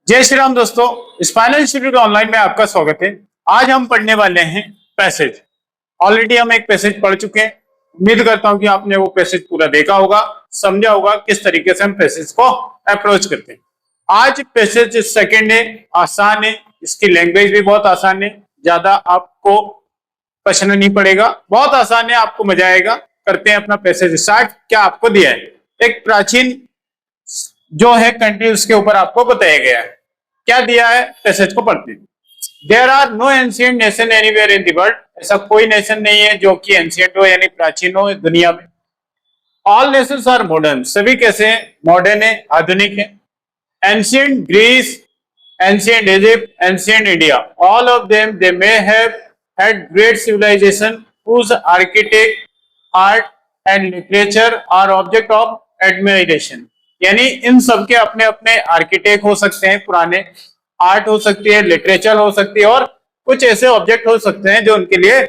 जय श्री राम दोस्तों, spinal institute online में आपका स्वागत है। आज हम पढ़ने वाले हैं पैसेज। ऑलरेडी हम एक पैसेज पढ़ चुके हैं। उम्मीद करता हूं कि आपने वो पैसेज पूरा देखा होगा, समझा होगा किस तरीके से हम पैसेज को अप्रोच करते हैं। आज पैसेज सेकंड है, आसान है, इसकी लैंग्वेज भी बहुत आसान है, ज्यादा आपको पछना नहीं पड़ेगा, बहुत आसान है, आपको मजा आएगा। करते हैं अपना पैसेज स्टार्ट। क्या आपको दिया है? एक प्राचीन जो है कंट्री, उसके ऊपर आपको बताया गया है। क्या दिया है? पैसेज को पढ़ते हैं। There are no ancient nation anywhere in the world. ऐसा कोई नेशन नहीं है जो कि एंशिएंट हो यानी प्राचीन हो दुनिया में। All nations are modern. सभी कैसे हैं? मॉडर्न है, आधुनिक है। Ancient Greece, ancient Egypt, ancient India, all of them they may have had great civilization whose architect, art and literature are object of admiration। यानी इन सब के अपने अपने आर्किटेक्ट हो सकते हैं, पुराने आर्ट हो सकती है, लिटरेचर हो सकती है, और कुछ ऐसे ऑब्जेक्ट हो सकते हैं जो उनके लिए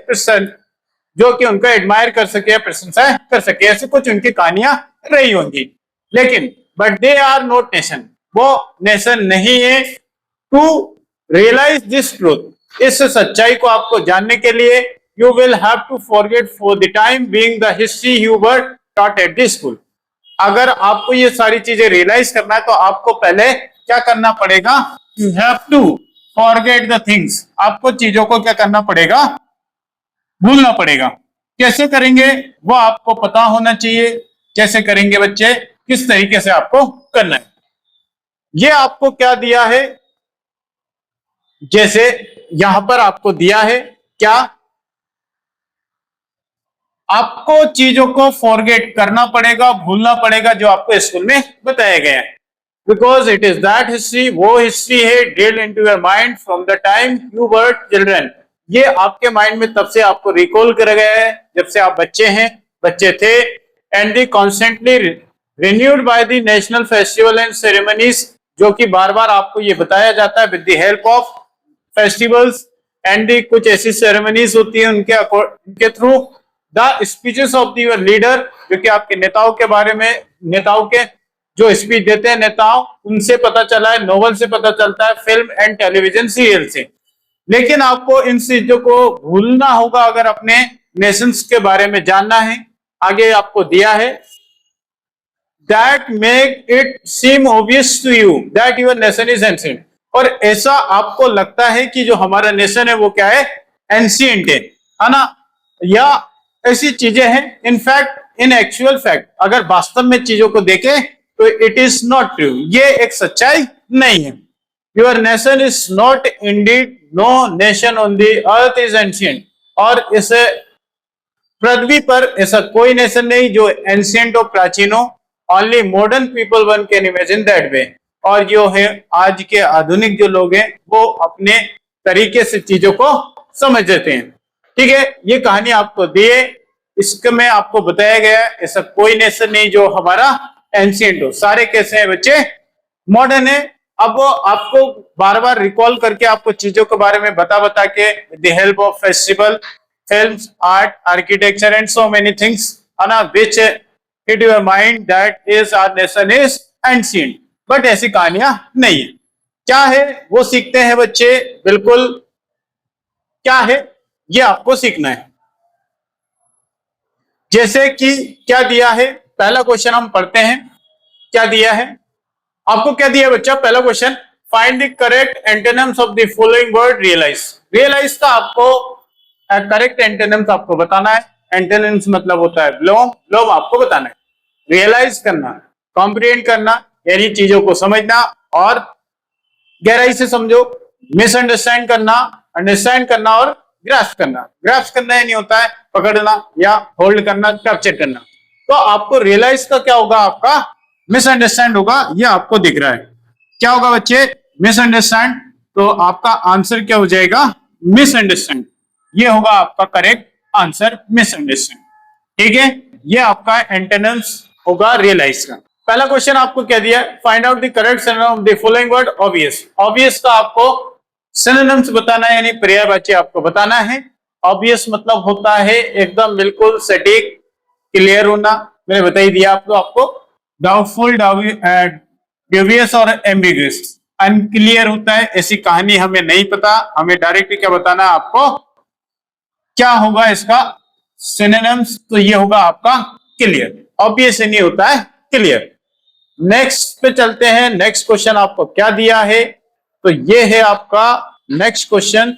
जो कि उनका एडमायर कर सके, प्रशंसा कर सके। ऐसे कुछ उनकी कहानियां रही होंगी, लेकिन but they are not nation. वो नेशन नहीं है। टू रियलाइज दिस ट्रूथ, इस सच्चाई को आपको जानने के लिए you will have to forget for the time being the history you were taught at the school। अगर आपको ये सारी चीजें रियलाइज करना है तो आपको पहले क्या करना पड़ेगा? You have to forget the things। आपको चीजों को क्या करना पड़ेगा? भूलना पड़ेगा। कैसे करेंगे वो आपको पता होना चाहिए। कैसे करेंगे बच्चे? किस तरीके से आपको करना है। ये आपको क्या दिया है? जैसे यहां पर आपको दिया है क्या? आपको चीजों को फॉरगेट करना पड़ेगा, भूलना पड़ेगा जो आपको स्कूल में बताया गया है। Because it is that history, वो हिस्ट्री है drill into your mind from the time you were children. ये आपके माइंड में तब से आपको रिकॉल करा गया है जब से आप बच्चे थे। And the constantly renewed by the national festival and ceremonies, जो कि बार बार आपको ये बताया जाता है with the help of festivals and the कुछ ऐसी सेरेमनीज होती है उनके through. The speeches of your leader, जो कि आपके नेताओं के बारे में, नेताओं के जो स्पीच देते हैं नेताओं, उनसे पता चला है, नोवेल से पता चलता है, फिल्म एंड टेलीविजन सीरियल से। लेकिन आपको इन चीजों को भूलना होगा अगर अपने नेशंस के बारे में जानना है। आगे आपको दिया है that make it seem obvious to you that your nation is ancient. और ऐसा आपको लगता है कि जो हमारा नेशन है वो क्या है? एंशिएंट है ना? या ऐसी चीजें हैं। इनफैक्ट इन एक्चुअल फैक्ट, अगर वास्तव में चीजों को देखें तो इट इज नॉट ट्रू। ये एक सच्चाई नहीं है। Your nation is not indeed, no nation on the earth is ancient. और इस पृथ्वी पर ऐसा कोई नेशन नहीं जो एंशिएंट हो, प्राचीन हो। Only modern people one can imagine that वे। और जो है आज के आधुनिक जो लोग हैं वो अपने तरीके से चीजों को समझ लेते हैं। ठीक है, ये कहानी आपको दिए, इसमें आपको बताया गया है ऐसा कोई नेशन नहीं जो हमारा एंशिएंट हो। सारे कैसे हैं बच्चे? मॉडर्न है। अब वो आपको बार बार रिकॉल करके आपको चीजों के बारे में बता के with the help of festival, films, art, architecture and so many things which hit your mind that is our nation is ancient. But ऐसी कहानियां नहीं है। क्या है वो सीखते हैं बच्चे, बिल्कुल। क्या है ये आपको सीखना है। जैसे कि क्या दिया है, पहला क्वेश्चन हम पढ़ते हैं। क्या दिया है आपको? क्या दिया बच्चा? पहला question, find the correct antonyms of the following word realise. Realise का आपको करेक्ट एंटोनिम्स आपको बताना है। एंटोनिम्स मतलब होता है बिलोंग, बिलोंग आपको बताना है। रियलाइज करना, कॉम्प्रिहेंड करना यानी चीजों को समझना और गहराई से समझो। मिसअंडरस्टैंड करना, अंडरस्टैंड करना और ग्रास्प करना। ग्रास्प करना यानी होता है पकड़ना या होल्ड करना, कैप्चर करना। तो आपको रियलाइज का क्या होगा? आपका मिसअंडरस्टैंड होगा। ये आपको दिख रहा है। क्या होगा बच्चे? मिसअंडरस्टैंड। तो आपका आंसर क्या हो जाएगा? मिसअंडरस्टैंड। ये होगा आपका करेक्ट आंसर, मिसअंडरस्टैंड। ठीक है, ये आपका एंटोनिम्स होगा रियलाइज का। पहला क्वेश्चन आपको क्या दिया? Find out the correct synonym of the following word obvious. Obvious का आपको सिनोनिम्स बताना है यानी पर्यायवाची आपको बताना है। ऑब्वियस मतलब होता है एकदम बिल्कुल सटीक, क्लियर होना। मैंने बता ही दिया आपको। डाउटफुल, ड्यूबियस और एम्बिगुअस। अनक्लियर होता है, ऐसी कहानी हमें नहीं पता, हमें डायरेक्टली क्या बताना है आपको, क्या होगा इसका सिनोनिम्स, तो ये होगा आपका क्लियर, ऑब्वियस नहीं होता है क्लियर। नेक्स्ट पे चलते हैं, नेक्स्ट क्वेश्चन आपको क्या दिया है, तो ये है आपका नेक्स्ट क्वेश्चन,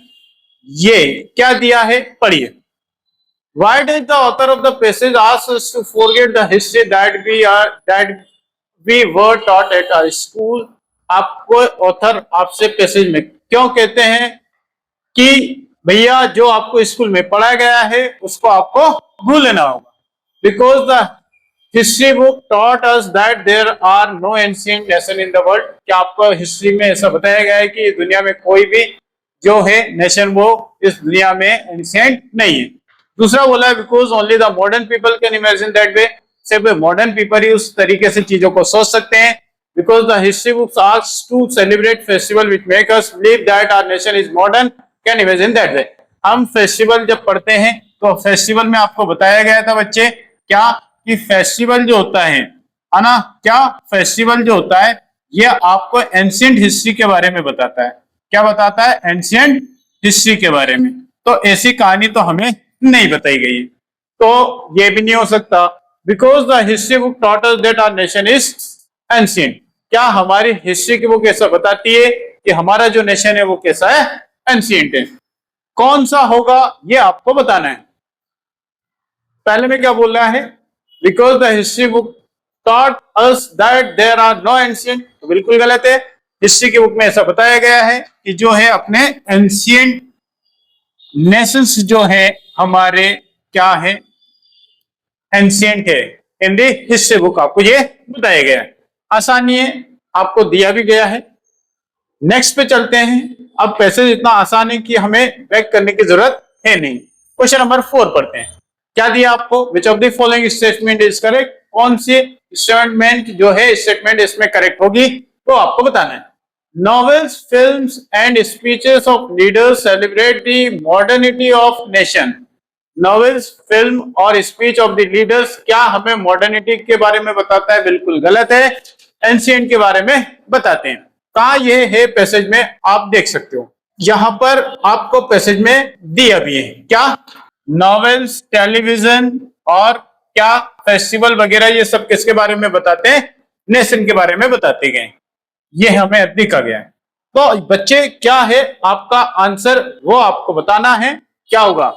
ये क्या दिया है पढ़िए। Why did the author of the passage ask us to forget the history that we were taught at our school? आपको ऑथर आपसे पैसेज में क्यों कहते हैं कि भैया जो आपको स्कूल में पढ़ाया गया है उसको आपको भूलना होगा? Because the history book taught us that there are no ancient nation in the world. क्या आपको हिस्ट्री में ऐसा बताया गया है कि दुनिया में कोई भी जो है नेशन वो इस दुनिया में एंशिएंट नहीं है? दूसरा बोला है because only the modern people can imagine that वे, सिर्फ मॉडर्न पीपल ही उस तरीके से चीजों को सोच सकते हैं। Because the history books ask to celebrate festival which make us believe that our nation is modern can imagine that way. हम फेस्टिवल जब पढ़ते हैं तो फेस्टिवल में आपको बताया गया था बच्चे क्या कि फेस्टिवल जो होता है ना, क्या फेस्टिवल जो होता है ये आपको एंशिएंट हिस्ट्री के बारे में बताता है। क्या बताता है? एंशिएंट हिस्ट्री के बारे में। तो ऐसी कहानी तो हमें नहीं बताई गई, तो ये भी नहीं हो सकता। Because the history book taught us that our nation is ancient. क्या हमारी हिस्ट्री की बुक ऐसा बताती है कि हमारा जो नेशन है वो कैसा है? एंशिएंट है। कौन सा होगा ये आपको बताना है। पहले में क्या बोल रहा है? Because the history book taught us that there are no ancient, तो बिल्कुल गलत है। हिस्ट्री की बुक में ऐसा बताया गया है कि जो है अपने एंशिएंट नेशंस जो है हमारे क्या है? एंशिएंट है। इन दी हिस्ट्री बुक आपको ये बताया गया है। आसानी है, आपको दिया भी गया है। नेक्स्ट पे चलते हैं। अब पैसेज इतना आसान है कि हमें बैक करने की जरूरत है नहीं। क्वेश्चन नंबर 4 पढ़ते हैं। क्या दिया आपको? Which of the following statement is correct? कौन सी स्टेटमेंट जो है स्टेटमेंट इसमें करेक्ट होगी तो आपको बताना है। Novels, films and speeches of leaders celebrate the modernity of nation. Novels, film और स्पीच ऑफ द लीडर्स क्या हमें मॉडर्निटी के बारे में बताता है? बिल्कुल गलत है, एंशिएंट के बारे में बताते हैं। कहा ये है पैसेज में, आप देख सकते हो यहां पर आपको पैसेज में दिया भी है। क्या? नॉवेल्स, टेलीविजन और क्या फेस्टिवल वगैरह ये सब किसके बारे में बताते हैं? नेशन के बारे में बताते गए। ये हमें दिखा गया है। तो बच्चे क्या है आपका आंसर वो आपको बताना है। क्या होगा?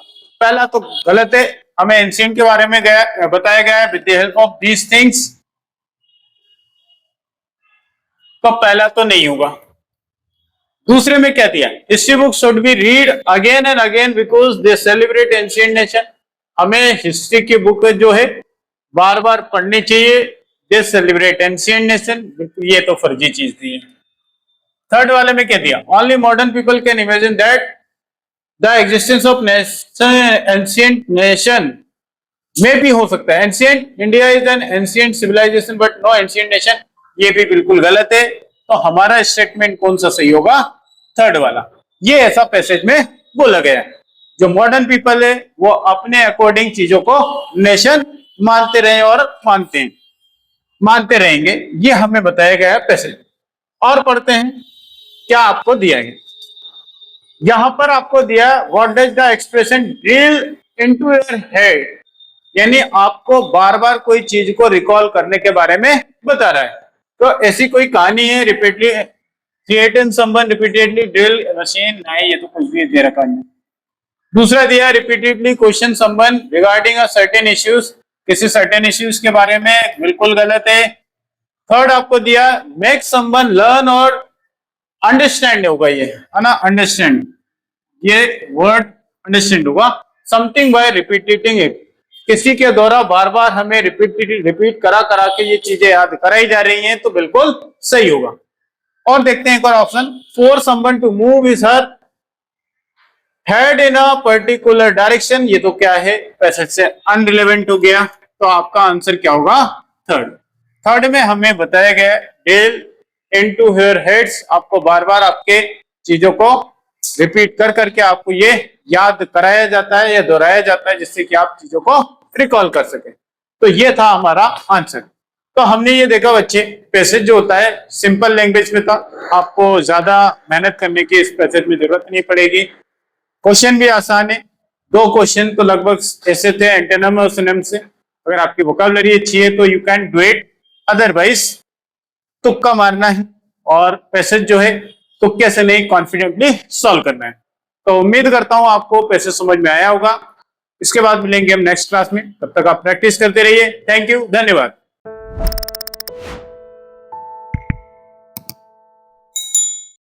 पहला तो गलत है, हमें एंशिएंट के बारे में बताया गया है with the help of these things, तो पहला तो नहीं होगा। दूसरे में क्या दिया? History book should be read again and again because they celebrate ancient nation. हमें हिस्ट्री की बुक जो है बार बार पढ़नी चाहिए। दे सेलिब्रेट एंशिएंट नेशन, ये तो फर्जी चीज दी है। थर्ड वाले में क्या दिया? Only modern people can imagine that the existence of ancient nation में भी हो सकता है। Ancient India is an ancient civilisation but no ancient nation, ये भी बिल्कुल गलत है। तो हमारा स्टेटमेंट कौन सा सही होगा? थर्ड वाला। ये ऐसा पैसेज में बोला गया है। जो मॉडर्न पीपल है वो अपने अकॉर्डिंग चीजों को नेशन मानते रहे और मानते रहेंगे, ये हमें बताया गया है पैसेज। और पढ़ते हैं क्या आपको दिया है। यहां पर आपको दिया what does the expression drill into your head, यानी आपको बार बार कोई चीज को रिकॉल करने के बारे में बता रहा है। तो ऐसी कोई कहानी है repeatedly create in someone repeatedly drill machine, नहीं ये तो कुछ भी दे रखा है। दूसरा दिया repeatedly question someone regarding a certain issues, किसी सर्टेन इश्यूज के बारे में, बिल्कुल गलत है। थर्ड आपको दिया मेक समवन लर्न और अंडरस्टैंड होगा, ये है ना अंडरस्टैंड, ये वर्ड अंडरस्टैंड होगा। समथिंग बाय रिपीटिंग इट, किसी के द्वारा बार बार हमें रिपीट करा करा के ये चीजें याद कराई जा रही हैं, तो बिल्कुल सही होगा। और देखते हैं एक और option, for someone to move his her head in a particular direction, ये तो क्या है पैसेज से अनरिलेवेंट हो गया। तो आपका आंसर क्या होगा? थर्ड में हमें बताया गया डेल इनटू हियर हेड्स, आपको बार बार आपके चीजों को रिपीट कर करके आपको ये याद कराया जाता है या दोहराया जाता है जिससे कि आप चीजों को रिकॉल कर सके। तो ये था हमारा आंसर। तो हमने ये देखा बच्चे, पैसेज जो होता है सिंपल लैंग्वेज में था, आपको ज्यादा मेहनत करने की इस पैसेज में जरूरत नहीं पड़ेगी। क्वेश्चन भी आसान है, 2 क्वेश्चन तो लगभग ऐसे थे एंटोनिम और सिनोनिम से। अगर आपकी वोकैबुलरी अच्छी है तो you can do it, otherwise तुक्का मारना है और पैसेज जो है तुक्के से नहीं, कॉन्फिडेंटली सॉल्व करना है। तो उम्मीद करता हूं आपको पैसेज समझ में आया होगा। इसके बाद मिलेंगे हम नेक्स्ट क्लास में, तब तक आप प्रैक्टिस करते रहिए। थैंक यू, धन्यवाद।